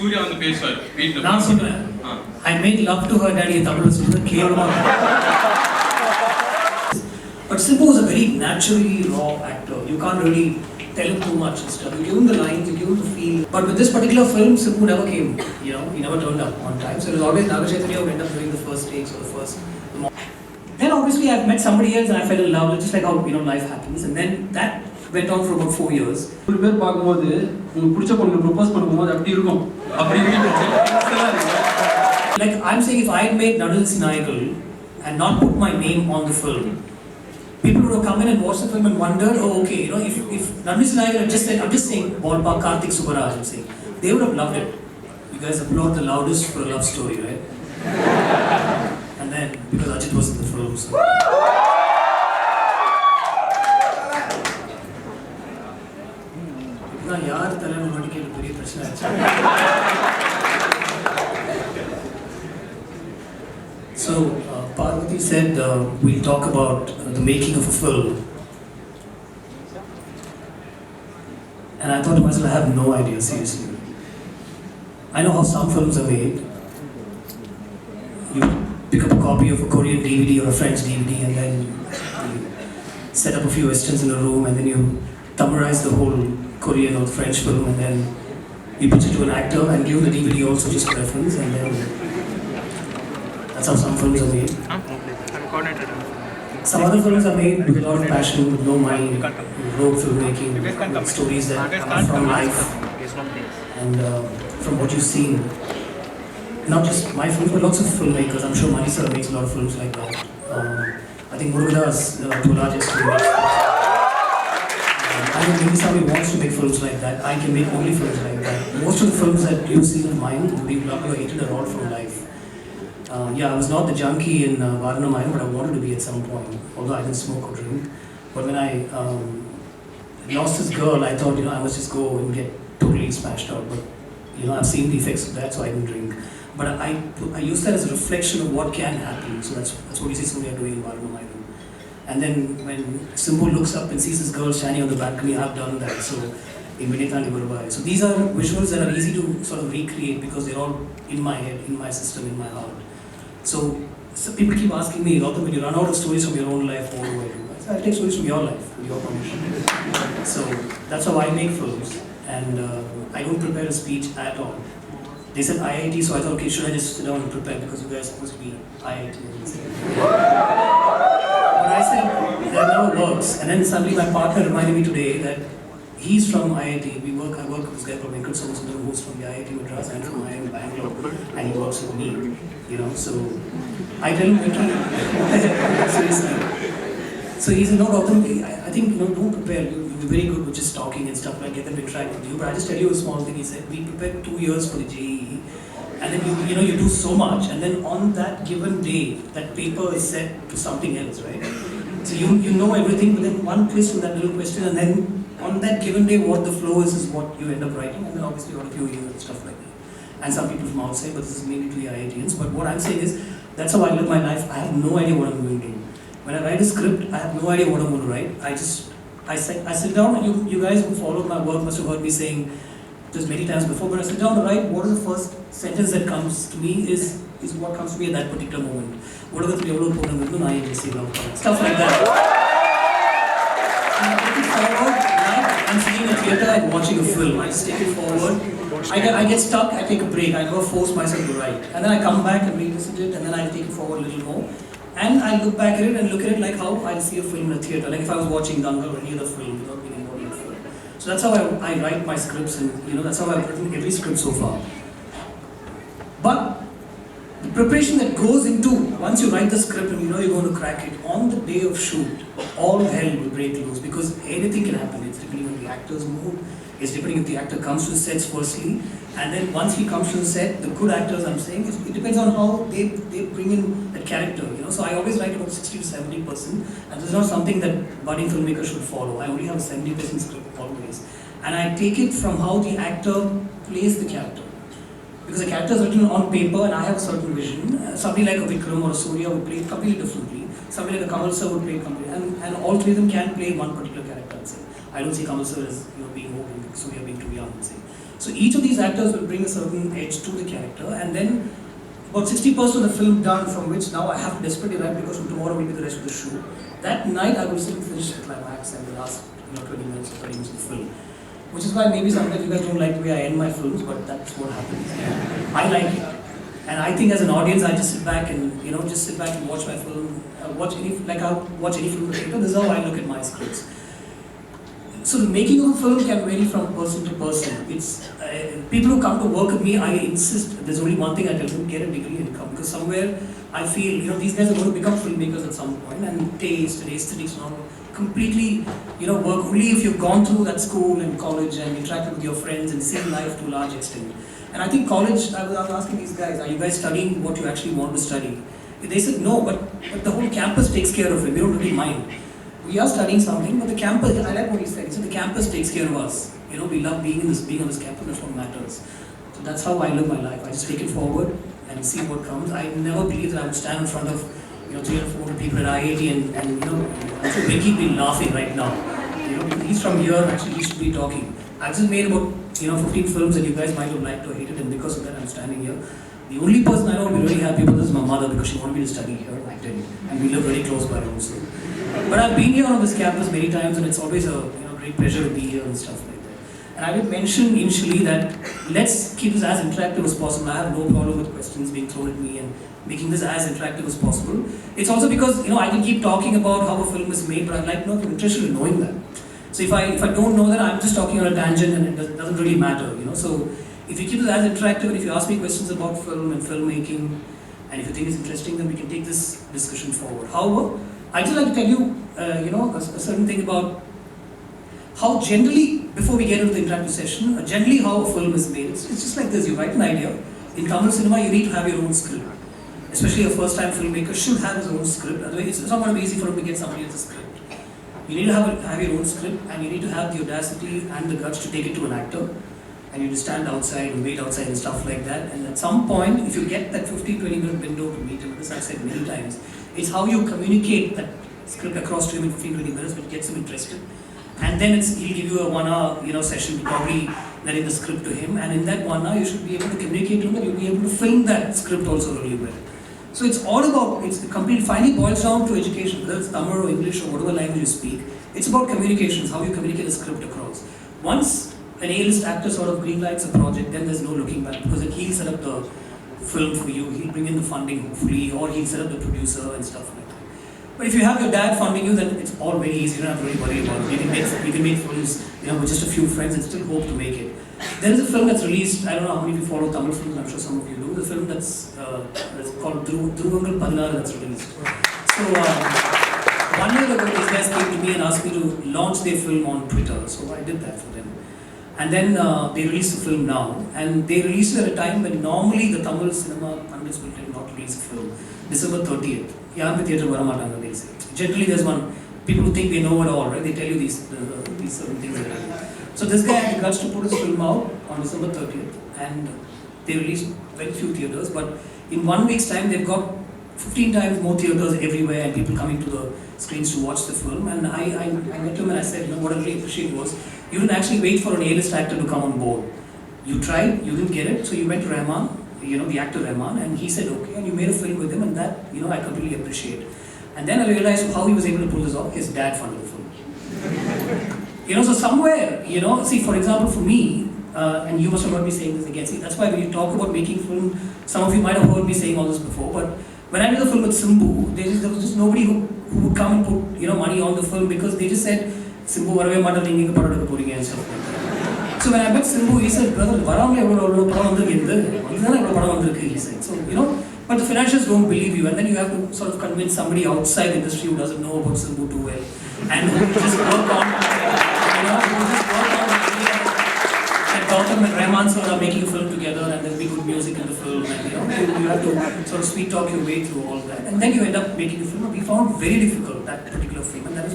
சூர்யா வந்து பேசுவார் வீட்டில். நான் சொல்றேன், I made love to her daddy. Tamil சொல்றது கேவலமா. But Simbu is a very naturally raw actor. You can't really tell him too much and stuff. You give him the lines, you give him the feel. But with this particular film, Simbu never came. You know, he never turned up on time. So it was always Nagachetri who ended up doing the first takes or the first. Then obviously I've met somebody else and I fell in love. It's just like how life happens. And then that went on for about 4 years. ஒரு பேர் பாக்கும்போது உங்களுக்கு பிடிச்ச பொண்ணுக்கு propose பண்ணும்போது அப்படி இருக்கும். அப்படி Like I'm saying, if I had made Nadal Sinaikal and not put my name on the film, people would have come in and watched the film and wondered, oh, okay, if Nadal Sinaikal had just said, I'm just saying, ballpark Karthik Subbaraj, I'm saying, they would have loved it. You guys applaud the loudest for a love story, right? And then, because Ajith was in the film, so. நான் யார் தலைவன் மாட்டிக்க பெரிய பிரச்சனை ஆச்சு. So Parvati said we'll talk about the making of a film, and I thought to myself, I have no idea, seriously. I know how some films are made. You pick up a copy of a Korean DVD or a French DVD and then you set up a few westerns in a room and then you summarize the whole Korean or French film and then you pitch it to an actor and give the DVD also just for reference, and then that's how some films are made. Some other films are made with a lot of passion, with no mind, rogue filmmaking, with stories that come from life and from what you've seen. Not just my films, but lots of filmmakers. I'm sure Mani sir makes a lot of films like that. I think Murugadas, to a large extent, I think maybe somebody wants to make films like that. I can make only films like that. Most of the films that you've seen of mine, people loved or hated, are all from life. Yeah, I was not the junkie in Varnamayan, but I wanted to be at some point, although I didn't smoke or drink. But when I lost this girl, I thought, I must just go and get totally smashed out. But, I've seen the effects of that, so I didn't drink. But I use that as a reflection of what can happen. So that's what you see Surya doing in Varnamayan. And then when Simbu looks up and sees this girl standing on the balcony, I've done that. So in Vinitani Gurbai. So these are visuals that are easy to sort of recreate because they're all in my head, in my system, in my heart. So people keep asking me, Gautam, when you run out of stories from your own life, what do I do? I say, I'll take stories from your life, with your permission. So that's how I make films. And I don't prepare a speech at all. They said IIT, so I thought, okay, should I just sit down and prepare because you guys are supposed to be IIT. But I said, that never works. And then suddenly my partner reminded me today that he's from IIT. I work with this guy called Venkat Somasundar, who's from the IIT Madras and from IIT Bangalore, and he works with me. So I tell him, seriously. So he said, no, Gautam, I think, don't prepare. You'll be very good with just talking and stuff, like get them to interact with you. But I just tell you a small thing. He said, we prepared 2 years for the JEE, and then you do so much, and then on that given day, that paper is set to something else, right? So you know everything, but then one twist with that little question, and then on that given day, what the flow is what you end up writing, and then obviously all of you hear and stuff like that. And some people from outside, but this is mainly to the IITians. But what I'm saying is, that's how I live my life. I have no idea what I'm going to do. When I write a script, I have no idea what I'm going to write. I sit down, and you guys who followed my work must have heard me saying this many times before, but I sit down to write, what is the first sentence that comes to me is what comes to me at that particular moment. What are the three stuff like that. And I take it forward, like I'm sitting in a theatre and watching a film. I just take it forward. I get stuck, I take a break. I never force myself to write. And then I come back and revisit it, and then I take it forward a little more. And I look back at it and look at it like how I see a film in a theatre, like if I was watching Dangal or any other film without being involved in a film. So that's how I write my scripts, and that's how I've written every script so far. But the preparation that goes into, once you write the script and you're going to crack it, on the day of shoot, all hell will break loose because anything can happen. It's depending on the actor's mood, it's depending if the actor comes to the sets firstly, and then once he comes to the set, the good actors, I'm saying, it depends on how they bring in that character, So I always write about 60 to 70%, and this is not something that budding filmmakers should follow. I only have a 70% script always. And I take it from how the actor plays the character. Because the character is written on paper and I have a certain vision. Somebody like a Vikram or a Surya would play it completely differently. Somebody like a Kamal sir would play it completely. And all three of them can play one particular character. I'd say. I don't see Kamal sir as being old and Surya being too young, I'd say. So each of these actors will bring a certain edge to the character, and then about 60% of the film done, from which now I have to desperately write because from tomorrow will be the rest of the shoot. That night I will still finish the climax and the last 20 minutes or 30 minutes of the film. Which is why maybe sometimes you guys don't like the way I end my films, but that's what happens. I like it. And I think as an audience, I just sit back and watch my film, I watch any film in the theater. This is how I look at my scripts. So the making of a film can vary from person to person. It's people who come to work with me, I insist there's only one thing I tell them: get a degree and come, because somewhere I feel these guys are going to become filmmakers at some point, and taste and aesthetics and all completely work only if you've gone through that school and college and interacted with your friends and seen life to a large extent. And I think college, I was asking these guys, are you guys studying what you actually want to study? They said no, but the whole campus takes care of it. We don't really mind. We are studying something, but the campus, I like what he said. He said the campus takes care of us. We love being on this campus, that's what matters. So that's how I live my life. I just take it forward and see what comes. I never believed that I would stand in front of 300 or 400 people at IIT and I'm sure Vicky will be laughing right now. He's from here, actually he should be talking. I've just made about 15 films that you guys might have liked or hated, and because of that I'm standing here. The only person I know will be really happy about this is my mother, because she wanted me to study here, I did, and we live very close by also. But I've been here on this campus many times, and it's always a great pleasure to be here and stuff like that. And I did mention initially that let's keep this as interactive as possible. I have no problem with questions being thrown at me and making this as interactive as possible. It's also because I can keep talking about how a film is made, but I'd like to know if you're interested in knowing that. So if I don't know that, I'm just talking on a tangent and it doesn't really matter. So if you keep this as interactive, and if you ask me questions about film and filmmaking, and if you think it's interesting, then we can take this discussion forward. However, I'd just like to tell you, a certain thing about how generally, before we get into the interactive session, generally how a film is made. It's just like this: you write an idea. In Tamil cinema, you need to have your own script. Especially a first-time filmmaker should have his own script. Otherwise, it's not going to be easy for him to get somebody else's script. You need to have your own script, and you need to have the audacity and the guts to take it to an actor. And you just stand outside and wait outside and stuff like that. And at some point, if you get that 15-20 minute window to meet him, this I've said many times, it's how you communicate that script across to him in 15-20 minutes, which gets him interested. And then he'll give you a 1 hour session to probably letting the script to him. And in that 1 hour, you should be able to communicate to him that you'll be able to film that script also really well. So it's all about, finally boils down to education, whether it's Tamil or English or whatever language you speak. It's about communications, how you communicate the script across. Once an A-list actor sort of greenlights a project, then there's no looking back, because then he'll set up the film for you, he'll bring in the funding hopefully, or he'll set up the producer and stuff like that. But if you have your dad funding you, then it's all very easy, you don't have to really worry about it. You can make films with just a few friends and still hope to make it. There is a film that's released, I don't know how many of you follow Tamil films, I'm sure some of you do. The film that's called Dhuruvangal 16 that's released. So 1 year ago these guys came to me and asked me to launch their film on Twitter, so I did that for them. And then they released the film now, and they released it at a time when normally the Tamil cinema pundits will not release a film. December 30th. Yaar theatre varamatanga, they say. Generally there's one, people who think they know it all, right? They tell you these certain things. So this guy had the guts to put his film out on December 30th, and they released very few theatres, but in 1 week's time they've got 15 times more theatres everywhere and people coming to the screens to watch the film. And I met him and I said, what I really appreciate was, you didn't actually wait for an A-list actor to come on board. You tried, you didn't get it, so you went to Rahman, the actor Rahman, and he said okay, and you made a film with him, and that, I completely appreciate. And then I realized how he was able to pull this off. His dad funded the film. So somewhere, see, for example, for me, and you must have heard me saying this again, see, that's why when you talk about making film, some of you might have heard me saying all this before, but when I did the film with Simbu, there was just nobody who would come and put money on the film, because they just said, Simbu, varave maata neenga inga padam edukka poringa and stuff like that. So when I met Simbu, he said, brother, varamla evlo padam vandirukku idhana evlo padam vandirukku, he said. So but the financiers don't believe you, and then you have to sort of convince somebody outside the industry who doesn't know about Simbu too well, and who just work on and Gautam and Rahman sort of making a film together, and there'll be good music in the film, and you have to sort of sweet talk your way through all that, and then you end up making a film. We found very difficult that particular film, and that was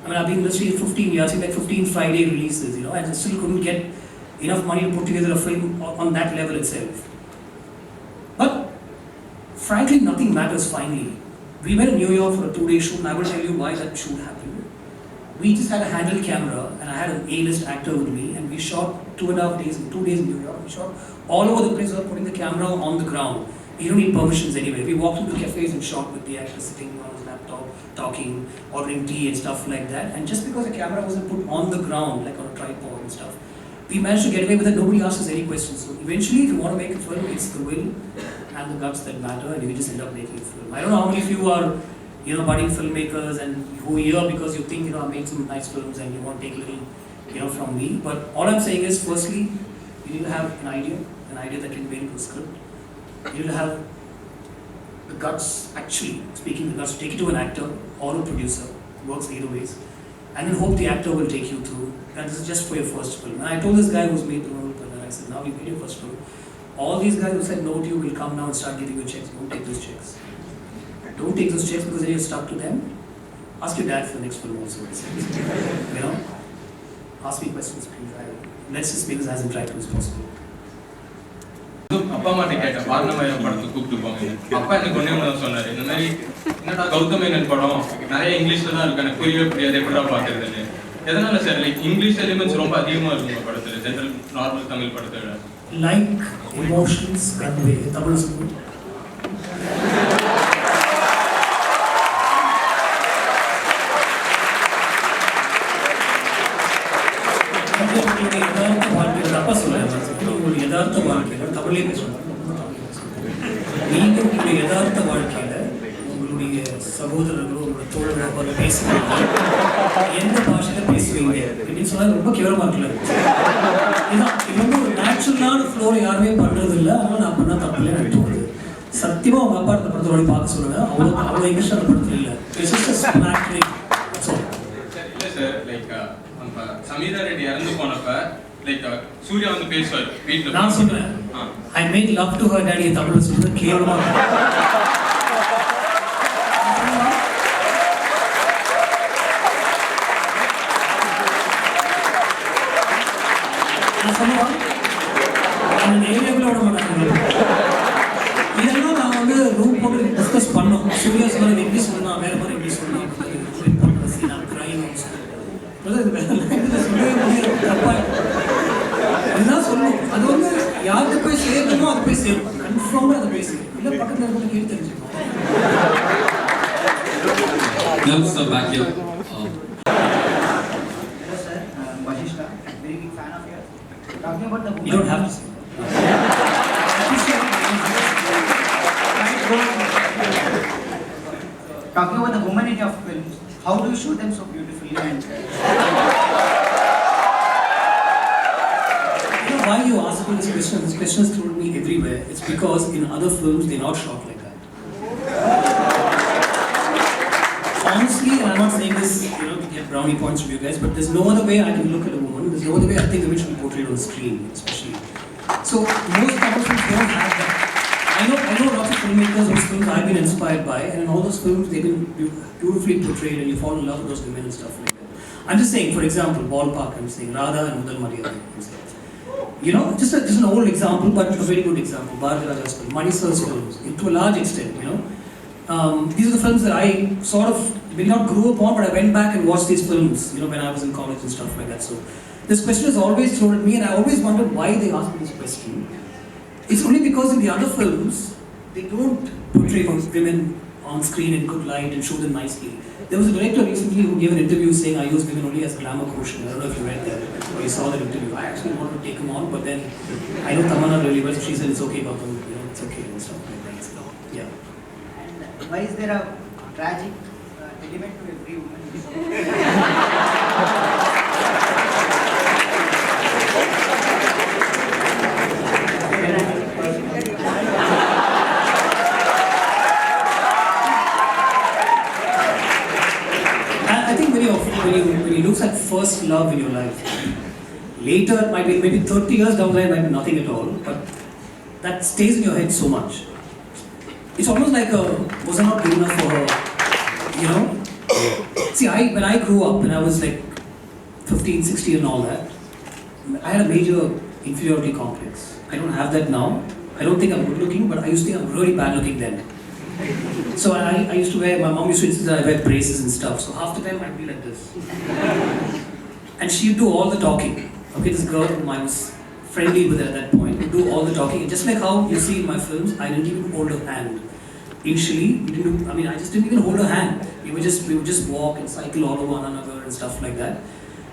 I've been in the industry 15 years, I've seen like 15 Friday releases, and I still couldn't get enough money to put together a film on that level itself. But frankly, nothing matters finally. We went to New York for a 2-day shoot, and I will tell you why that shoot happened. we just had a handheld camera and I had an A-list actor with me and we shot 2.5 days, 2 days in New York. We shot all over the place without putting the camera on the ground. You don't need permissions anyway. We walked into cafes and shot with the actor sitting on his laptop, talking, ordering tea and stuff like that. And just because the camera wasn't put on the ground, like on a tripod and stuff, we managed to get away with it. Nobody asked us any questions. So eventually, if you want to make a film, it's the will and the guts that matter, and you just end up making a film. I don't know how many of you are, budding filmmakers and who are here because you think, I made some nice films and you want to take a little, from me. But all I'm saying is, firstly, you need to have an idea that can be into a script. You need to have the guts, actually speaking the guts, to take it to an actor or a producer, works either ways, and then hope the actor will take you through. And this is just for your first film. And I told this guy who's made the movie, and I said, now you made your first film. All these guys who said no to you will come now and start giving you checks. Don't take those checks. Don't take those checks because then you're stuck to them. Ask your dad for the next film also. Ask me questions, please. Let's just make this as interactive as possible. அப்பா அம்மாட்ட கேட்டேன் வாரணமயம் படத்துக்கு கூப்பிட்டு போங்க. அப்பா எனக்கு ஒண்ணே ஒன்று சொன்னாரு, இந்த மாதிரி என்னடா கௌதம் மேனன் படம் நிறைய இங்கிலீஷ்ல தான் இருக்கு, எனக்கு புரியவே புரியாது, எப்படா பாக்குறதுன்னு. எதனால சார் இங்கிலீஷ் எலிமெண்ட்ஸ் ரொம்ப அதிகமா இருக்கும் படத்துல, ஜெனரல் நார்மல் தமிழ் படத்தை விட? Like emotions convey. Tamil Simbu. யதார்த்த வாழ்க்கையில் தமிழே பேசுவாங்க. நீங்கள் உங்களுடைய யதார்த்த வாழ்க்கையில் உங்களுடைய சகோதரர்களோ உங்களோட தோழர்களோ பேசுவீங்க, எந்த பாஷையில் பேசுவீங்க அப்படின்னு சொன்னால் ரொம்ப கேவலமாக இருக்கல. இது வந்து ஒரு நேச்சுரலான ஃப்ளோர் யாருமே பண்ணுறது இல்லை. அதனால நான் பண்ணால் தப்பில்லை எனக்கு தோணுது. சத்தியமாக உங்கள் அப்பா இந்த படத்தோட பார்க்க சொல்லுங்க. அவ்வளோ இங்கிலீஷ் அந்த படத்தில் இல்லை. சமீதா ரெட்டி இறந்து போனப்ப சூர்யா வந்து பேசுவார் வீட்ல. நான் சொல்றேன், I made love to her daddy தமிழ்ல சொல்றது கேவலமா இருக்கு. நான் சொல்லுவேன், அந்த ஏரியாவில் விட மாட்டாங்க. இதெல்லாம் நான் வந்து ரூம் போட்டு டிஸ்கஸ் பண்ணோம். சூர்யா சொன்ன இங்கிலீஷ் சொன்னா வேற மாதிரி இங்கிலீஷ் சொன்னா அதுதான் சொல்லணும். அது வந்து யாருக்கு போய் சேர்க்கணுமோ அது போய் சேரும். கன்ஃபார்மாக அதை போய் சேரும். இல்லை பக்கத்தில் இருக்கிற கேட்டு தெரிஞ்சுக்கணும். Hello sir, back here. Hello sir, Vashishta, very big fan of yours. Talking about the woman. You don't have to say. Talking about the humanity of films, how do you show them so beautifully and why you ask me this question is thrown me everywhere. It's because in other films they're not shot like that. Honestly, and I'm not saying this, to get brownie points from you guys, but there's no other way I can look at a woman. There's no other way I think a woman should be portrayed on screen, especially. So most Tamil films don't have that. I know lots of filmmakers whose films I've been inspired by, and in all those films they've been beautifully portrayed, and you fall in love with those women and stuff like that. I'm just saying, for example, ballpark. I'm saying Radha and Mudal Mariyadai. Just an old example, but a very good example. Bharati Raja's film, Mani Sir's films, to a large extent, these are the films that I sort of maybe not grew up on, but I went back and watched these films, when I was in college and stuff like that. So this question is always thrown at me, and I always wondered why they asked me this question. It's only because in the other films they don't portray women on screen in good light and show them nicely. There was a director recently who gave an interview saying I use women only as glamour quotient. I don't know if you read that or you saw that interview. I actually wanted to take him on, but then I know Tamanna really well, so she said it's okay, Gautam, it's okay and stuff like that. So, yeah. and why is there a tragic element to every woman? I think when you look at first love in your life, later it might be maybe 30 years down the line, might be nothing at all, but that stays in your head so much. It's almost like was I not good enough for her? See, when I grew up, when I was like 15, 16 and all that, I had a major inferiority complex. I don't have that now. I don't think I'm good looking, but I used to think I'm really bad looking then. So I used to wear, my mom used to insist that I wear braces and stuff. So half the time I'd be like this. And she'd do all the talking. Okay, this girl whom I was friendly with at that point would do all the talking. And just like how you see in my films, I didn't even hold her hand. Initially, I just didn't even hold her hand. We would just walk and cycle all over one another and stuff like that.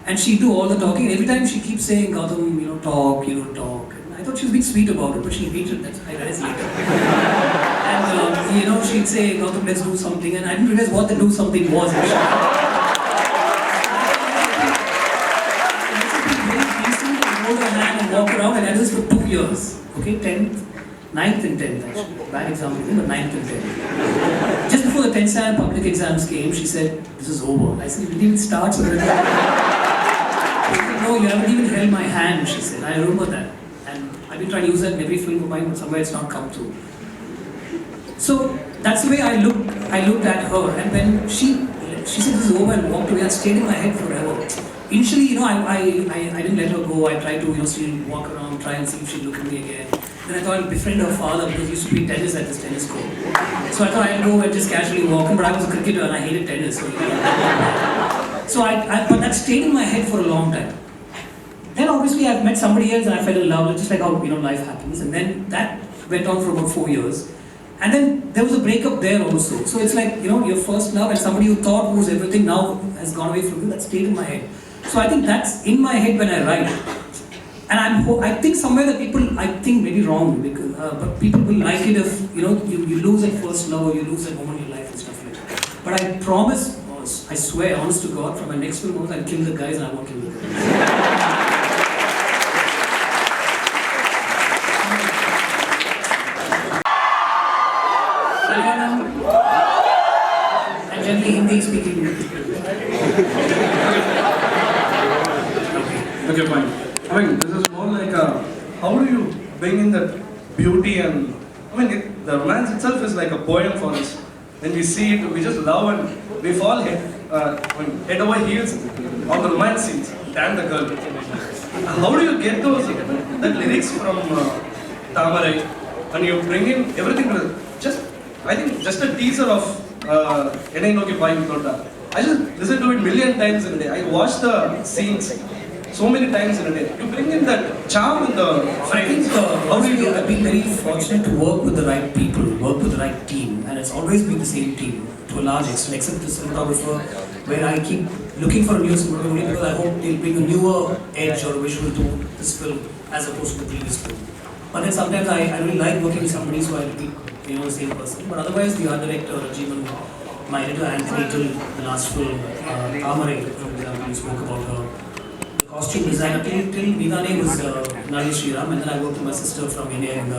And she'd do all the talking. And every time she keeps saying, Gautam, talk, talk. And I thought she was being sweet about it, but she hated that. I realized later. And she'd say, Gautam, let's do something. And I didn't realize what the do something was actually. Hold her hand and walk around, and I did this for 2 years. Okay, 9th and 10th actually. Bad example, but 9th and 10th. Just before the 10th standard public exams came, she said, this is over. I said, you didn't even start, so no, you haven't even held my hand, she said. I remember that. And I've been trying to use that in every film of mine, but somewhere it's not come through. So that's the way I looked at her. And when she said this is over and walked away, I stayed in my head forever. Initially, I didn't let her go. I tried to, still walk around, try and see if she'd look at me again. Then I thought I'd befriend her father because he used to play tennis at this tennis court. So I thought I'd go and just casually walk in, but I was a cricketer and I hated tennis. So but that stayed in my head for a long time. Then obviously I've met somebody else and I fell in love, just like how life happens. And then that went on for about 4 years. And then there was a breakup there also. So it's like, your first love and somebody you thought was everything now has gone away from you, that stayed in my head. So I think that's in my head when I write. And I think somewhere that people, maybe wrong, because, but people will like it if, you lose that first love or you lose that moment in your life and stuff like that. But I promise, I swear, honest to God, from my next film, I'll kill the guys and I won't kill the girls. I'm generally Hindi speaking. Okay, fine. This is more like how do you bring in that beauty and, the romance itself is like a poem for us. When we see it, we just love and we fall head over heels on the romance scenes. Damn the girl. How do you get the lyrics from Tamarai and you bring in everything I think just a teaser of Enai Noki Payin Tota. I just listen to it a million times in a day. I watch the scenes so many times in a day. You bring in that charm in the frames. How do you do that? I've been very fortunate to work with the right people, work with the right team, and it's always been the same team to a large extent, except the cinematographer, where I keep looking for a new cinematographer because I hope they'll bring a newer edge or visual to this film as opposed to the previous film. But then sometimes I really like working with somebody, so I'll be the same person. But otherwise, the art director, Ajith, my editor Anthony till the last film, Tamarai, for example, we spoke about her. The costume designer till Nidane was Nali Sriram, and then I worked with my sister from India and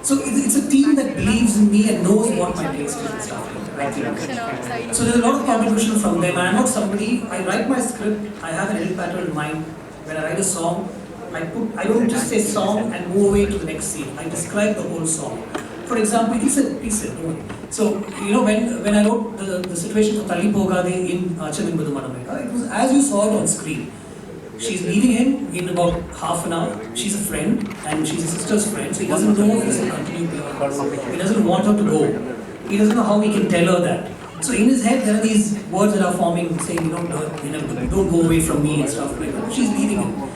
so it's a team that believes in me and knows what my taste is and stuff like that. So there's a lot of contribution from them. And I'm not somebody, I write my script, I have an edit pattern in mind. When I write a song, I don't just say song and move away to the next scene. I describe the whole song. For example, he said, no. So, when I wrote the situation for Tali Pogade in Chaminbadu Manameka, it was as you saw it on screen. She's leaving him in about half an hour. She's a friend and she's a sister's friend, so he doesn't know if he can continue with her. He doesn't want her to go. He doesn't know how he can tell her that. So in his head, there are these words that are forming, saying, don't go away from me and stuff like that. She's leaving him.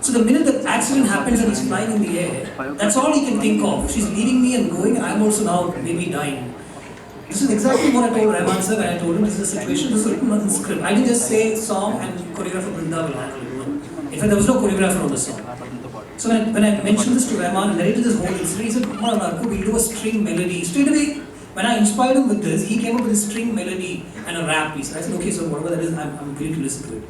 So the minute the accident happens and he's flying in the air, that's all he can think of. She's leaving me and going, and I'm also now maybe dying. This is exactly what I told Rahman sir when I told him this is a situation, this is written on the script. I didn't just say song and choreographer Brinda will handle it. In fact, there was no choreographer on the song. So when I mentioned this to Rahman and narrated this whole incident, he said, we'll do a string melody. Straight away, when I inspired him with this, he came up with a string melody and a rap piece. I said, okay, so whatever that is, I'm willing to listen to it.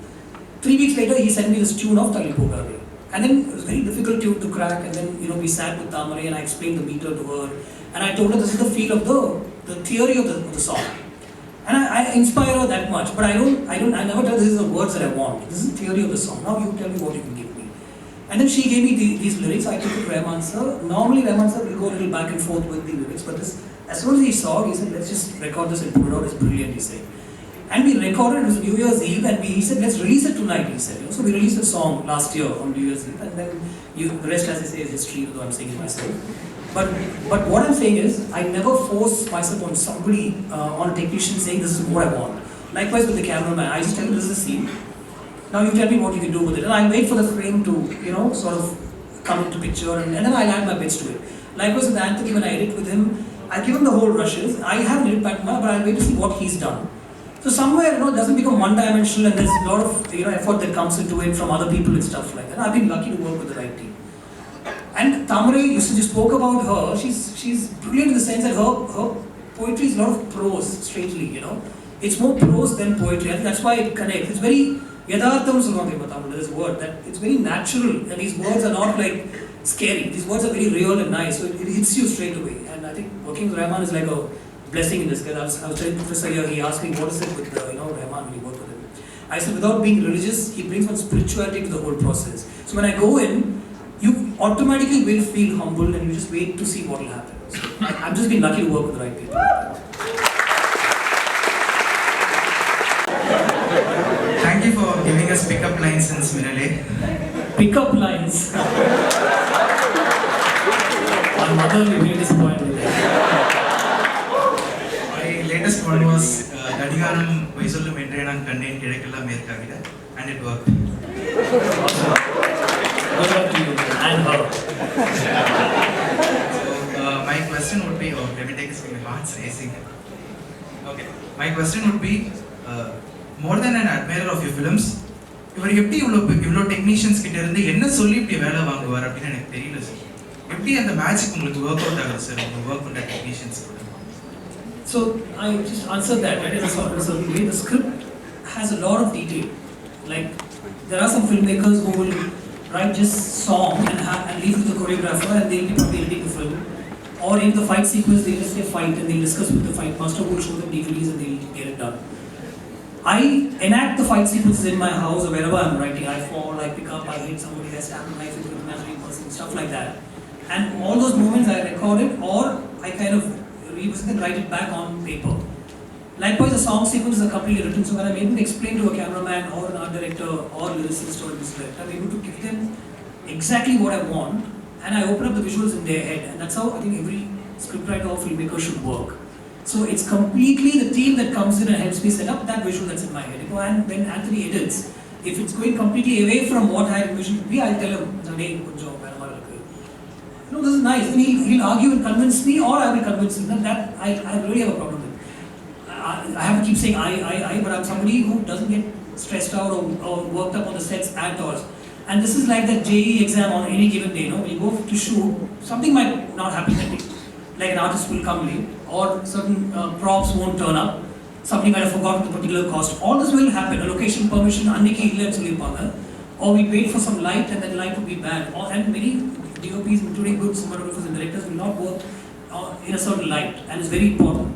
3 weeks later, he sent me this tune of Tali Pogade. And then it was a very difficult tune to crack, and then we sat with Tamarai and I explained the meter to her. And I told her this is the feel of the theory of the song. And I inspire her that much, but I never tell her this is the words that I want. This is the theory of the song. Now you tell me what you can give me. And then she gave me these lyrics. I took it to Rahman sir. Normally Rahman sir will go a little back and forth with the lyrics, but as soon as he saw it, he said, let's just record this and put it out. It's brilliant, he said. And we recorded, it was New Year's Eve, and he said, let's release it tonight, he said. So we released the song last year on New Year's Eve, and then the rest, as I say, is history, though I'm saying it myself. But what I'm saying is, I never force myself on somebody, on a technician saying this is what I want. Likewise with the cameraman, I just tell him this is a scene. Now you tell me what you can do with it, and I wait for the frame to, sort of come into picture, and then I add my bits to it. Likewise with Anthony, when I edit with him, I give him the whole rushes. I haven't edited back now, but I wait to see what he's done. So somewhere, it doesn't become one-dimensional, and there's a lot of effort that comes into it from other people and stuff like that. I've been lucky to work with the right team. And Tamare, you spoke about her. She's brilliant in the sense that her poetry is a lot of prose. Strangely, it's more prose than poetry. I think that's why it connects. It's very yadhartham solvaanga Tamil. There's a word that it's very natural, and these words are not like scary. These words are very real and nice, so it hits you straight away. And I think working with Rahman is like a blessing in disguise. I was telling Professor here, he asked me what is it with Rahman when you work with him. I said without being religious, he brings one spirituality to the whole process. So when I go in, you automatically will feel humble, and you just wait to see what will happen. So I've just been lucky to work with the right people. Thank you for giving us pickup lines in Smirale. Pickup lines. My mother will be really disappointed. My latest one was Dadigaram Vaisolum Endrenam Contain Kirakilla Merkavida, and it worked. Good luck to you and her. So my question would be, let me take this, my heart's racing. Okay, my question would be, more than an admirer of your films, இவர் எப்படி இவ்வளோ technicians கிட்ட இருந்து என்ன சொல்லி இப்படி வேலை வாங்குவார் அப்படின்னு எனக்கு தெரியல சார். எப்படி அந்த மேஜிக் உங்களுக்கு ஒர்க் அவுட் ஆகுது சார் உங்க ஒர்க் பண்ணுற டெக்னீஷியன்ஸ் கூட? So I just answered that, right? In a certain way, the script has a lot of detail. Like there are some filmmakers who will write just song and leave with the choreographer, and they'll be probably editing the film. Or in the fight sequence, they'll just say fight, and they'll discuss with the fight master who will show them DVDs, and they'll get it done. I enact the fight sequences in my house or wherever I'm writing. I fall, I pick up, I hit somebody, I stab a knife into an imaginary person, stuff like that. And all those moments I record it, or I kind of revisit and write it back on paper. Likewise, the song sequences are completely written, so when I'm able to explain to a cameraman or an art director or lyricist or this director, I'm able to give them exactly what I want, and I open up the visuals in their head. And that's how I think every scriptwriter or filmmaker should work. So it's completely the team that comes in and helps me set up that visual that's in my head. And when Anthony edits, if it's going completely away from what I envisioned to be, I'll tell him, this is nice. And he'll argue and convince me, or I will convince him. That I really have a problem with. I have to keep saying I, but I'm somebody who doesn't get stressed out or worked up on the sets at all. And this is like the JE exam on any given day. When you go to shoot, something might not happen that day. Like an artist will come late, or certain props won't turn up, somebody might have forgotten the particular cost. All this will happen. A location permission, or we wait for some light and then light will be bad. And many DOPs, including good cinematographers and directors, will not work in a certain light, and it's very important.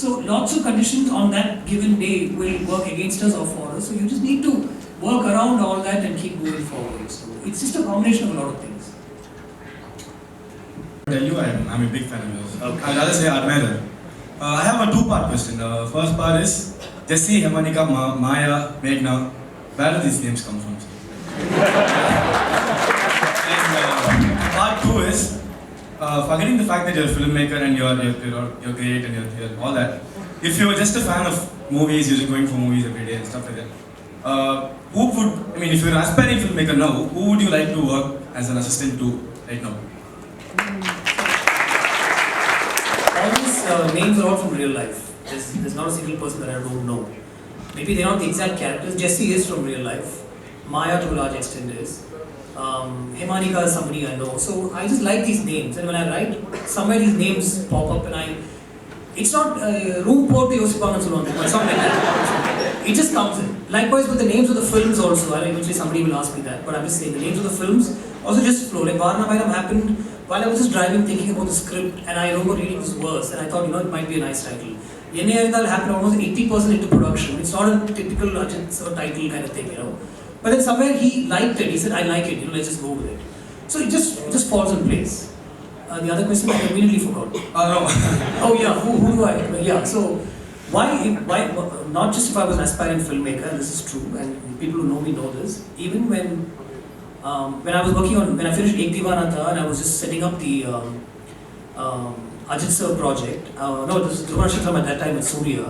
So lots of conditions on that given day will work against us or for us. So you just need to work around all that and keep moving forward. So it's just a combination of a lot of things. Tell you, I'm a big fan of yours. Okay. I'd rather say admirer. I have a two-part question. The first part is Jesse, Hemanika, Maya, Meghna. Where do these names come from? And part two is forgetting the fact that you're a filmmaker and you're great and you're all that. If you're just a fan of movies, you're going for movies every day and stuff like that. If you're an aspiring filmmaker now, who would you like to work as an assistant to right now? All these names are all from real life. There's not a single person that I don't know. Maybe they're not the exact characters. Jesse is from real life. Maya to a large extent is. Hemanika is somebody I know. So I just like these names. And when I write, somewhere these names pop up and it's not room port Yosipang and so on, but something like that. It just comes in. Likewise with the names of the films also. Eventually somebody will ask me that. But I'm just saying the names of the films also just flow. Like Varna Bairam happened while I was just driving thinking about the script, and I remember reading this verse and I thought, it might be a nice title. Yenne Aridal happened almost 80% into production. It's not a typical Ajith title kind of thing, But then somewhere he liked it. He said, I like it, let's just go with it. So it just falls in place. The other question I immediately forgot. No. Oh yeah, who do I? Yeah, so why, not just if I was an aspiring filmmaker, this is true, and people who know me know this, even when I was working on, when I finished Ek Diwana Tha and I was just setting up the Ajith sir project. No, this is Dhruvanshikram at that time with Surya.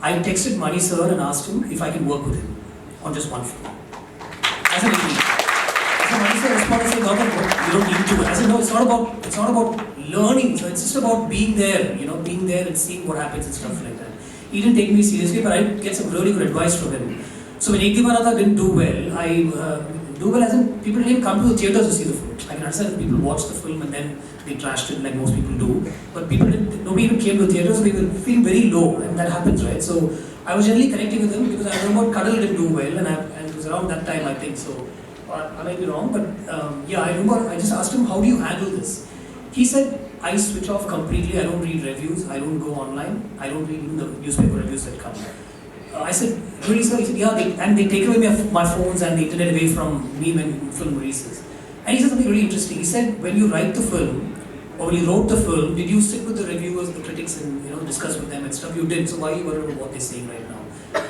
I texted Mani sir and asked him if I can work with him on just one film. As an indie. So Mani sir responded and said, Gautam, you don't need to. I said, no, it's not about learning. So it's just about being there, being there and seeing what happens and stuff like that. He didn't take me seriously, but I did get some really good advice from him. So when Ek Divanata didn't do well, do well as in people didn't come to the theatres to see the film. I can understand that people watched the film and then they trashed it like most people do. But nobody even came to the theatres, so they will feel very low, and that happens, right? So I was generally connecting with him because I remember Cuddle didn't do well, and it was around that time, I think. So I might be wrong, but I remember I just asked him, how do you handle this? He said, I switch off completely. I don't read reviews. I don't go online. I don't read even the newspaper reviews that come. I said, really sir? He said, yeah, they take away my phones and the internet away from me when film releases. And he said something really interesting. He said, when you write the film, or when you wrote the film, did you sit with the reviewers, the critics, and discuss with them and stuff? You did. So why are you worried about what they're saying right now?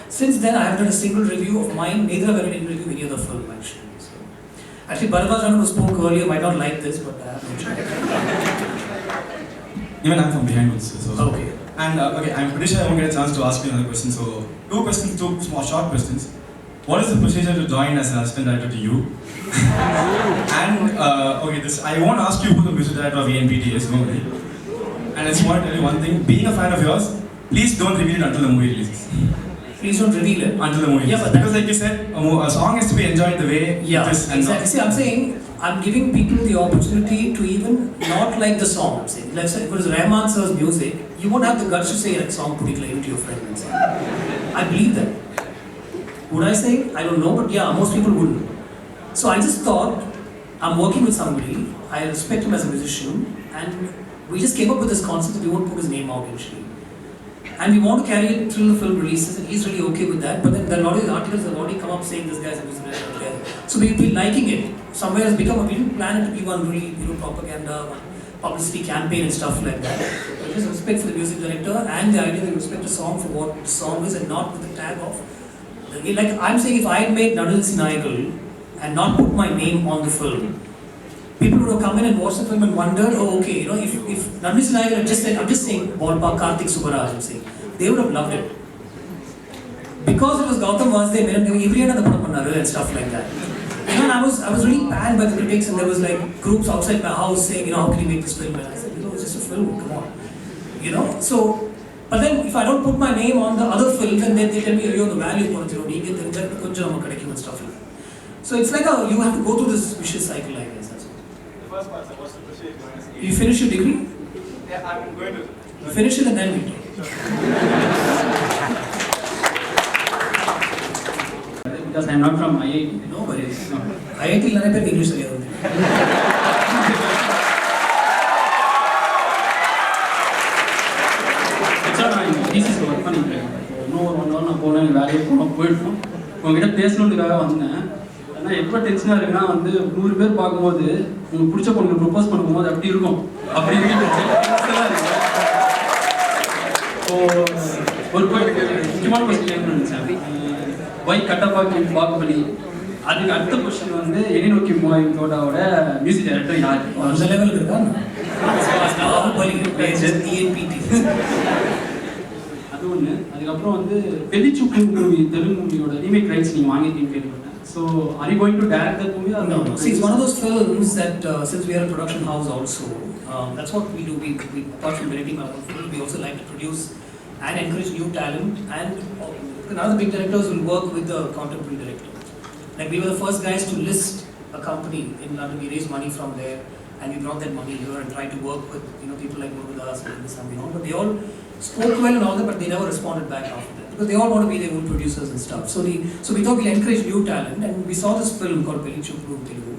Since then, I haven't done a single review of mine. Neither have I done any review of any other film actually. So, actually, Bharadwaj Raman who spoke earlier might not like this, but I have no choice. Even I'm from behind also. So. Okay. And I'm pretty sure I won't get a chance to ask you another question. So, two small short questions. What is the procedure to join as an assistant director to you? And I won't ask you who the music director of ANPT is, don't worry. And I just want to tell you one thing. Being a fan of yours, please don't reveal it until the movie releases. Please don't reveal it Until the movie releases. Because like you said, a song is to be enjoyed the way it is. And exactly. See, I'm saying, I'm giving people the opportunity to even not like the song. I'm saying, let's say if it was Rahman sir's music, you won't have the guts to say that song particularly to your friend and say, I believe that. Would I say? I don't know, but yeah, most people wouldn't. So I just thought, I'm working with somebody, I respect him as a musician, and we just came up with this concept that we won't put his name out initially. And we want to carry it till the film releases, and he's really okay with that. But then there are a lot of these articles that have already come up saying this guy's a music director. So we've been liking it. Somewhere has become, we didn't plan it to be one really propaganda, one publicity campaign and stuff like that. But just respect for the music director and the idea that we respect a song for what the song is and not with the tag of. Like I'm saying, if I had made Nadal Sinayagal and not put my name on the film, people would have come in and watched the film and wondered, oh okay, if Nadal Sinayagal had just said, I'm just saying ballpark Karthik Subbaraj, I'm saying, they would have loved it. Because it was Gautam Menon, they were and stuff like that. And I was really banned by the critics, and there was like groups outside my house saying, how can you make this film? And I said, it's just a film, come on. So, but then if I don't put my name on the other film, then they tell me, the value for it, and stuff like that. So it's like you have to go through this vicious cycle, I guess. That's The first part, what's the procedure? You finish your degree? Yeah, I'm going to. You finish it and then we talk. Because I'm not from IIT. No worries. IIT lane pe English ariya. This is work பண்ணிட்டேன். இன்னொரு 1 hour நான் போனேன், வேலையை போயிட்டோம். உங்ககிட்ட பேசணுன்றதுக்காக வந்தேன். ஆனால் எப்போ டென்ஷனாக இருக்குன்னா 100 பேர் பார்க்கும்போது உங்களுக்கு பிடிச்ச பொண்ணுக்கு ப்ரொப்போஸ் பண்ணும்போது அப்படி இருக்கும். அப்படி ஒரு முக்கியமான கொஸ்டின் என்ன நினைச்சேன், ஒய் கட்டப்பா கேம் பாகுபலி. அதுக்கு அடுத்த கொஸ்டின் எனி நோக்கி மூவிங் கோடாவோட மியூசிக் டைரக்டர் யார்? அந்த லெவலுக்கு இருக்கா? அது ஒன்று. அதுக்கப்புறம் வெள்ளிச்சூப்பு மூவி, தெலுங்கு மூவியோட ரீமேக் ரைட்ஸ் நீங்கள் வாங்கியிருக்கீங்கன்னு கேள்விப்பட்டேன். So, are you going to direct that movie or no? See, it's one of those films that since we are a production house also, that's what we do. We apart from directing our own film, we also like to produce and encourage new talent. And another big directors will work with the contemporary director. Like we were the first guys to list a company in London. We raised money from there, and we brought that money here and tried to work with people like Murugadas and something. But they all spoke well and all that, but they never responded back after that. Because they all want to be their own producers and stuff. So we thought we'll encourage new talent, and we saw this film called Pelli Chuppu in Telugu.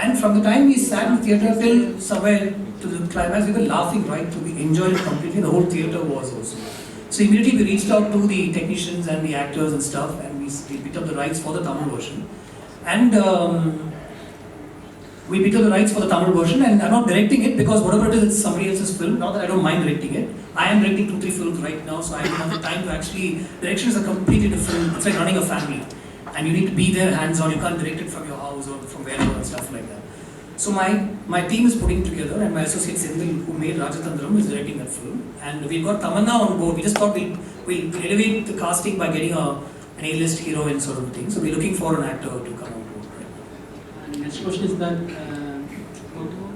And from the time we sat in the theatre till somewhere to the climax, we were laughing right through. We enjoyed it completely. The whole theatre was also. So immediately we reached out to the technicians and the actors and stuff, and we picked up the rights for the Tamil version. And we picked up the rights for the Tamil version, and I'm not directing it because whatever it is, it's somebody else's film. Not that I don't mind directing it. I am directing 2-3 films right now, so I don't have the time to actually. Direction is a completely different. It's like running a family, and you need to be there hands-on. You can't direct it from your house or from wherever and stuff like that. So my team is putting together, and my associate Simbu, who made Rajatandram, is directing that film. And we've got Tamanna on board. We just thought we'll elevate the casting by getting an A-list heroine sort of thing. So we're looking for an actor to come on board. Right? And next question is that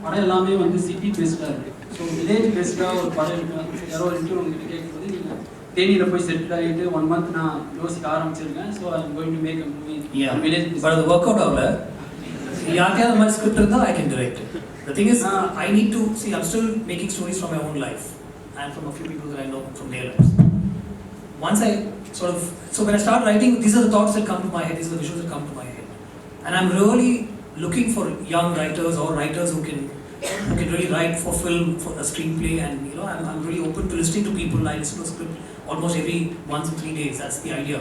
படம் எல்லாமே வந்து city பேஸ்டாக இருக்குது. So village பேஸ்டாக ஒரு படம் இருக்கு. யாரோ ஒரு இன்டர்வியூ உங்ககிட்ட கேட்கும்போது நீங்கள் தேனியில் போய் செட்டில் ஆகிட்டு 1 month நான் யோசிக்க ஆரம்பிச்சிருக்கேன். So I am going to make a movie village. But the workout ஆகல. யாருக்கையாவது மாதிரி ஸ்கிரிப்ட் இருந்தால் I can direct it. The thing is, I need to see. I'm still making stories from my own life and from a few people that I know from their lives. Once I so when I start writing, these are the thoughts that come to my head. These are the visuals that come to my head, and I'm really looking for young writers or writers who can really write for film, for a screenplay, and I'm really open to listening to people. I listen to a script almost every 1 to 3 days. That's the idea,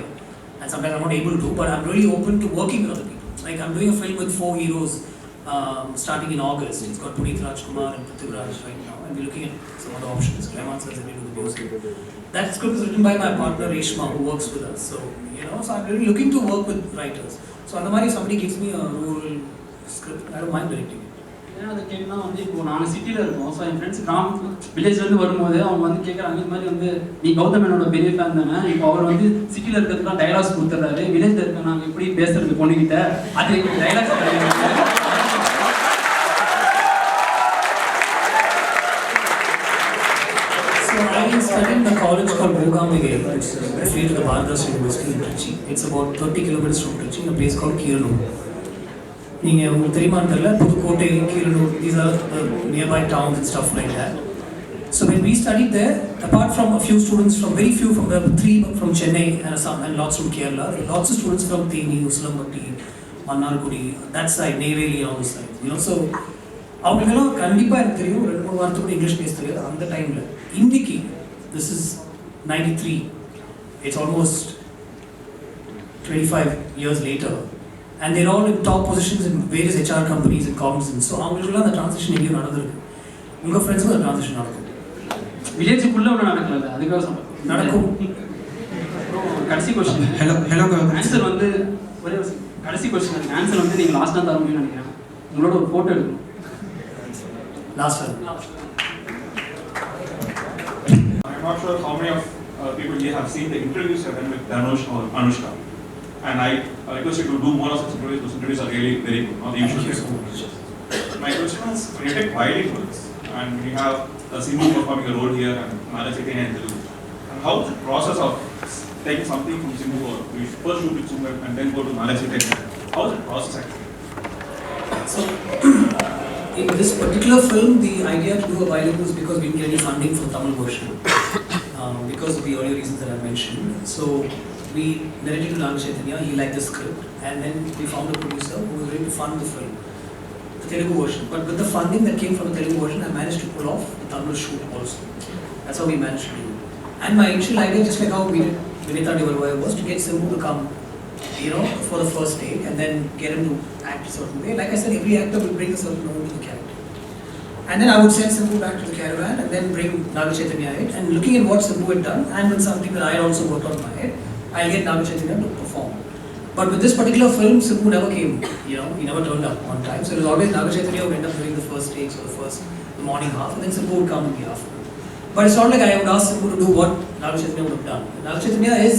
and sometimes I'm not able to, but I'm really open to working with other people. Like I'm doing a film with 4 heroes starting in August. It's got Puneet Rajkumar and Prithviraj right now, and we're looking at some other options. Rahman sir is into the music. That script is written by my partner Reshma, who works with us. So so I'm really looking to work with writers. So if somebody gives me a role script, I don't mind directing it. ஏன்னா அதை கேட்கலாம் வந்து இப்போ நாங்கள் சிட்டியில் இருக்கோம். So என் friends வில்லேஜ்லேருந்து வரும்போது அவங்க வந்து கேட்குறாங்க, இது மாதிரி வந்து நீ கௌதம் மேனோட பெரிய ஃபேன் தானே, இப்போ அவர் வந்து சிட்டியில் இருக்கிறதுலாம் டைலாக்ஸ் கொடுத்துட்றாரு, வில்லேஜில் இருக்க நாங்கள் எப்படி பேசுறது பொண்ணுக்கிட்ட, அது எங்களுக்கு டைலாக்ஸ் கிடையாது. So I studied in a college called Gautam Menon, which is affiliated to the Bharatdas University in Trichy. It's about 30 kilometers from Trichy, in a place called Kiranoor. உங்களுக்கு தெரியுமான்னு தெரியல, Pudukkottai, Keeranur, these are the nearby towns and stuff like that. So when we studied there, apart from a few students, very few from the 3 from Chennai and lots from Kerala, there were lots of students from Theni, Usulambatti, Mannargudi, that side, Neyveli, all the side. So அவங்களுக்கெல்லாம் கண்டிப்பாக எனக்கு தெரியும், 2-3 வாரத்துக்கு கூட English பேச தெரியாது அந்த டைமில். இன்னைக்கு this is 93, it's almost 25 years later. And they're all in top positions in various HR companies and Cognizant. So அவங்களுக்குலாம் அந்த ட்ரான்சிஷன் எங்கேயும் நடந்திருக்கு. உங்கள் ஃப்ரெண்ட்ஸுக்கும் அந்த ட்ரான்சிஷன் நடக்கும். வில்லேஜுக்குள்ளே ஒன்றும் நடக்கல, அதுக்காக சொல்கிறேன் நடக்கும். கடைசி கொஸ்டின். ஹலோ ஆன்சர் வந்து ஒரே கடைசி கொஸ்டின். ஆன்சர் வந்து நீங்கள் லாஸ்ட்டாக தர முடியும்னு நினைக்கிறேன். உங்களோட ஒரு ஃபோட்டோ எடுக்கணும். லாஸ்ட்டாக. I'm not sure how many of people here have seen the interviews I've done with Dhanush or Anushka. And I request you to do more of such interviews. Those interviews are really very good. Not the usual. My question is, when you take bilinguals and we have Simbu performing a role here and Malachite and Telugu, and how is the process of taking something from Simbu, or we first shoot with Simbu and then go to Malachite? How is the process actually? So in this particular film, the idea to do a bilingual is because we didn't get any funding for Tamil version because of the earlier reasons that I mentioned. So we narrated to Naga Chaitanya, he liked the script, and then we found a producer who was ready to fund the film, the Telugu version. But with the funding that came from the Telugu version, I managed to pull off the Tamil shoot also. That's how we managed to do it. And my initial idea, just like how we did Vinitha Devarvaya, was to get Simbu to come, for the first take, and then get him to act a certain way. Like I said, every actor will bring a certain role to the character. And then I would send Simbu back to the caravan, and then bring Naga Chaitanya in. And looking at what Simbu had done, and with something that I had also worked on in my head, I'll get Naga Chaitanya to perform. But with this particular film, Simbu never came, he never turned up on time. So it was always Naga Chaitanya who ended up doing the first takes or the morning half, and then Simbu would come in the afternoon. But it's not like I would ask Simbu to do what Naga Chaitanya would have done. Naga Chaitanya is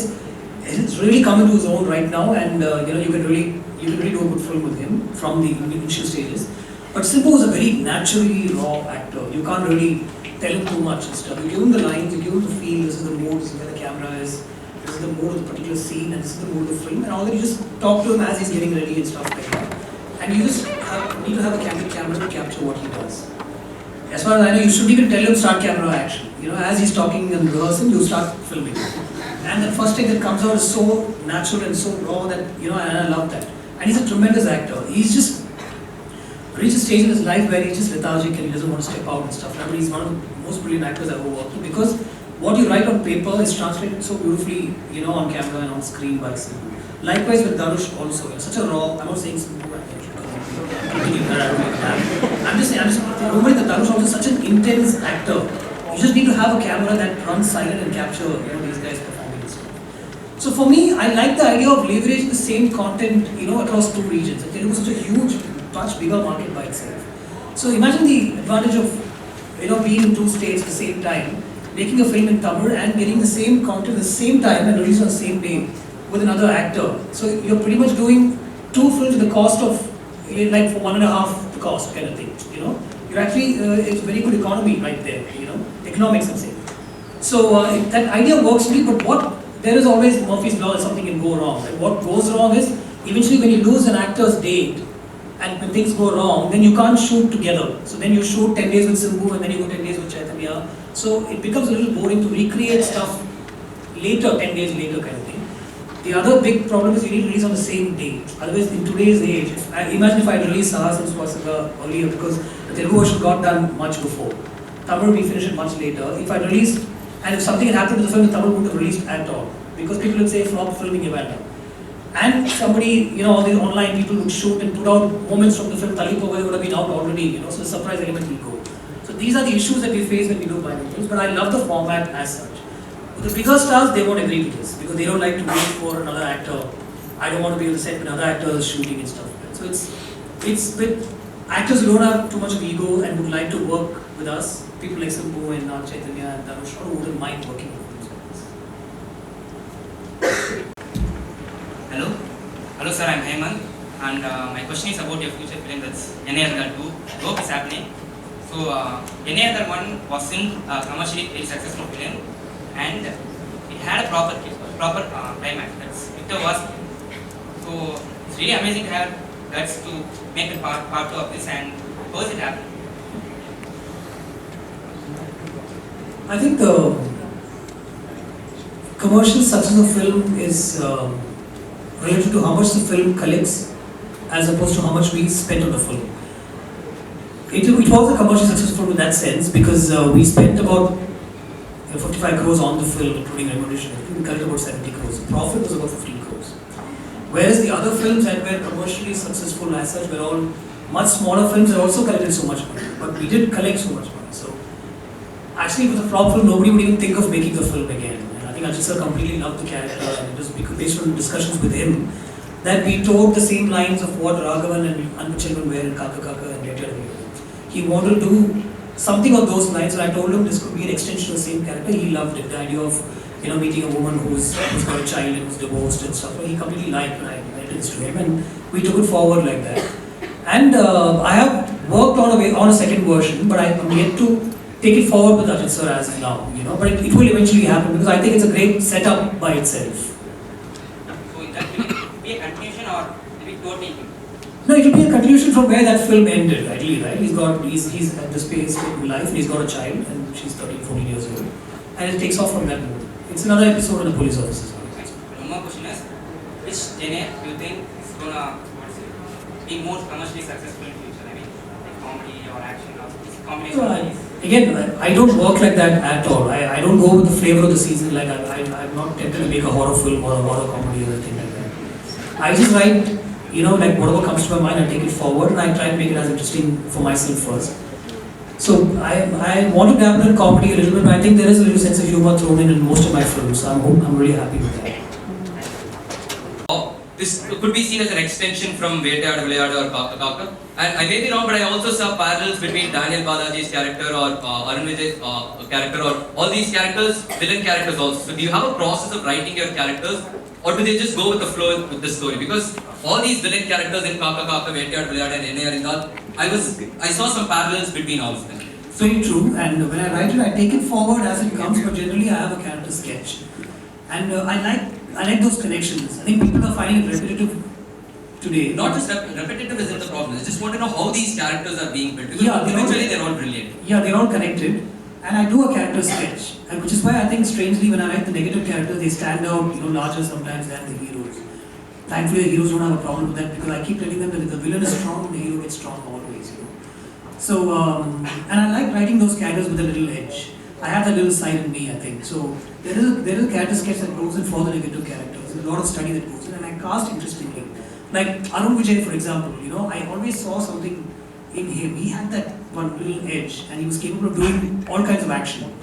really come into his own right now, and you can really do a good film with him from the initial stages. But Simbu is a very naturally raw actor. You can't really tell him too much and stuff. You give him the lines, you give him the feel, this is the mood, this is where the camera is, this is the mood of the particular scene, and this is the mood of the film, and all that you just talk to him as he's getting ready and stuff like that. And you just need to have a candid camera to capture what he does. As far as I know, you shouldn't even tell him start camera action. As he's talking and rehearsing, you start filming. And the first take that comes out is so natural and so raw that, and I love that. And he's a tremendous actor. He's just reached a stage in his life where he's just lethargic and he doesn't want to step out and stuff. I mean, he's one of the most brilliant actors I've ever worked with, because what you write on paper is translated so beautifully, on camera and on screen by Simbu. Likewise with Dhanush also. Such a raw, I'm not saying Simbu, I'm just remembering that Dhanush also is such an intense actor. You just need to have a camera that runs silent and capture, these guys performing and stuff. So for me, I like the idea of leveraging the same content, across 2 regions. Telugu is such a huge much bigger market by itself. So imagine the advantage of being in two states at the same time, making a film in Tamil and getting the same content at the same time and released on the same day with another actor. So you're pretty much doing two films at the cost of like for 1.5 the cost kind of thing. You're actually it's very good economy right there. Economics I'm saying. So that idea works for me, but there is always Murphy's law that something can go wrong. And what goes wrong is eventually when you lose an actor's date and when things go wrong, then you can't shoot together. So then you shoot 10 days with Simbu and then you go 10 days with Chaitanya. So it becomes a little boring to recreate stuff later, 10 days later kind of thing. The other big problem is you need to release on the same day. Otherwise, in today's age, imagine if I had released Sahas and Swastika earlier because the Telugu version got done much before. Tamil we finished it much later. If I released, and if something had happened to the film, the Tamil wouldn't have released at all. Because people would say flop filming event. And somebody, all the online people would shoot and put out moments from the film Talipoga would have been out already, so the surprise element will go. So these are the issues that we face when we do bilingual films, but I love the format as such. But the bigger stars, they won't agree to this because they don't like to wait for another actor. I don't want to be on the set when another actor is shooting and stuff. So it's with actors who don't have too much of ego and would like to work with us, people like Simbu and Chaitanya and Dhanush, who wouldn't mind working with films like this. Hello sir, I'm Hemant and my question is about your future film, that's Any Other 2. Work is happening. So Any Other 1 wasn't commercially very successful film and it had a proper climax, that's Victor was. So it's really amazing to have guts to make a part 2 of this, and how is it happening? I think the commercial success of film is related to how much the film collects as opposed to how much we spent on the film. It was a commercially successful in that sense because we spent about 55 crores on the film including remuneration. We collected about 70 crores. The profit was about 15 crores. Whereas the other films that were commercially successful as such were all much smaller films that also collected so much money. But we did collect so much money. So actually with a flop film nobody would even think of making the film again. I think Ajith sir completely loved the character and it was based on discussions with him that we told the same lines of what Raghavan and Anpachelvan were in Kaka Kaka and Retyadu. He wanted to do something of those lines and I told him this could be an extension of the same character. He loved it, the idea of meeting a woman who's got a child and who's divorced and stuff. He completely liked when I went this to him and we took it forward like that. And I have worked on a second version but I am yet to take it forward with Ajith sir as now, but it will eventually happen because I think it's a great setup by itself. So will that be a continuation or will it totally? No, it will be a continuation from where that film ended, ideally, right? He's at the space in life, he's got a child and she's 13, 14 years old. And it takes off from that movie. It's another episode in the police office. One more question is, which genre do you think is going to be more commercially successful in the future? I mean, like comedy or action or combination of these? Again, I don't work like that at all. I don't go with the flavor of the season. Like I'm not tempted to make a horror film or a horror comedy or anything like that. I just write, like whatever comes to my mind, I take it forward and I try and make it as interesting for myself first. So I want to dabble in comedy a little bit, but I think there is a little sense of humor thrown in most of my films. So I'm really happy with that. This could be seen as an extension from Vettayadu Vilayadu or Kaka Kaka. And I may be wrong, but I also saw parallels between Daniel Balaji's character or Arun Vijay's character or all these characters, villain characters also. So do you have a process of writing your characters or do they just go with the flow with the story? Because all these villain characters in Kaka Kaka, Vettayadu Vilayadu and Ennai Arindal, I saw some parallels between all of them. Very true, and when I write it, I take it forward as it comes, but generally I have a character sketch. And I like those connections. I think people are finding it repetitive today. Not just repetitive isn't the problem. I just want to know how these characters are being built. Because Yeah, eventually they're all related. Yeah, they're all connected. And I do a character sketch. And which is why I think strangely when I write the negative characters, they stand out larger sometimes than the heroes. Thankfully the heroes don't have a problem with that because I keep telling them that if the villain is strong, the hero gets strong always. So, and I like writing those characters with a little edge. I have that little side in me, I think. So there is a character sketch that goes in for the negative characters. There's a lot of study that goes in, and I cast interestingly. Like Arun Vijay, for example, I always saw something in him. He had that one little edge, and he was capable of doing all kinds of action.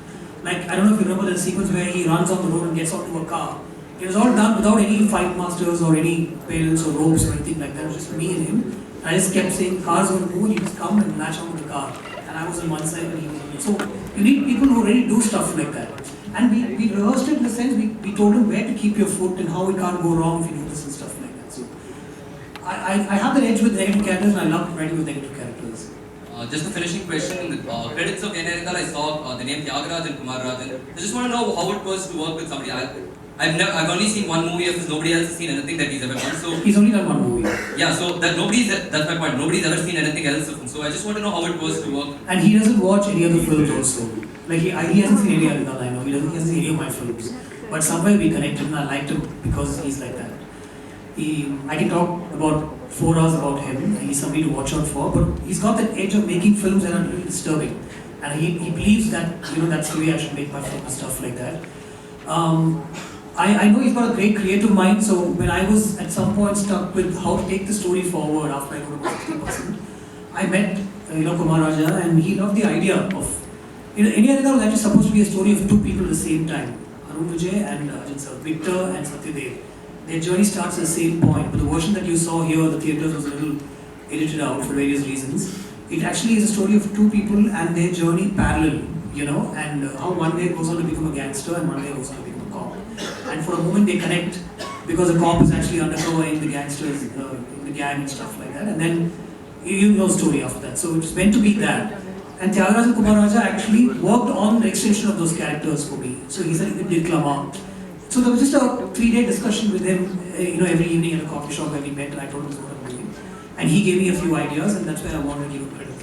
Like, I don't know if you remember the sequence where he runs on the road and gets onto a car. It was all done without any fight masters or any parents or ropes or anything like that. It was just me and him. And I just kept saying, cars will move, you just come and latch onto the car. And I was on one side and he was on the other. So you need people who really do stuff like that. And we rehearsed it in the sense, we told him where to keep your foot and how it can't go wrong if you do this and stuff like that. So I have that edge with negative characters and I love writing with negative characters. Just a finishing question. In the credits of Yenayarikal, I saw the name Tyagarajan and Kumar Rajan. I just want to know how it was to work with somebody. I've only seen one movie of his. Nobody else has seen anything that he's ever done. So he's only done one movie. Yeah, so that's my point. Nobody's ever seen anything else of him. So I just want to know how it was to work. And he doesn't watch any other films also. Like he hasn't seen any other, I know. He hasn't seen any of my films. But somewhere we connected and I liked him because he's like that. I can talk about 4 hours about him. He's somebody to watch out for, but he's got that edge of making films that are really disturbing. And he believes that, that's the way I should make my film and stuff like that. I know he's got a great creative mind, so when I was at some point stuck with how to take the story forward after I got about 60%, I met Kumar Raja and he loved the idea of, Yenayarikal was actually supposed to be a story of 2 people at the same time, Arun Vijay and Ajith sir, Victor and Satyadev. Their journey starts at the same point, but the version that you saw here, the theatres, was a little edited out for various reasons. It actually is a story of 2 people and their journey parallel, and how one day goes on to become a gangster and one day goes on to become a cop. And for a moment they connect because the cop is actually undercover in the gangsters, in the gang and stuff like that. And then you know the story after that. So it's meant to be that. And Tyagarajan and Kumar Raja actually worked on the extension of those characters for me. So he said he did Klama. So there was just a 3-day discussion with him, every evening at a coffee shop where we met, and I told him what I'm doing. And he gave me a few ideas, and that's where I wanted to give him credit.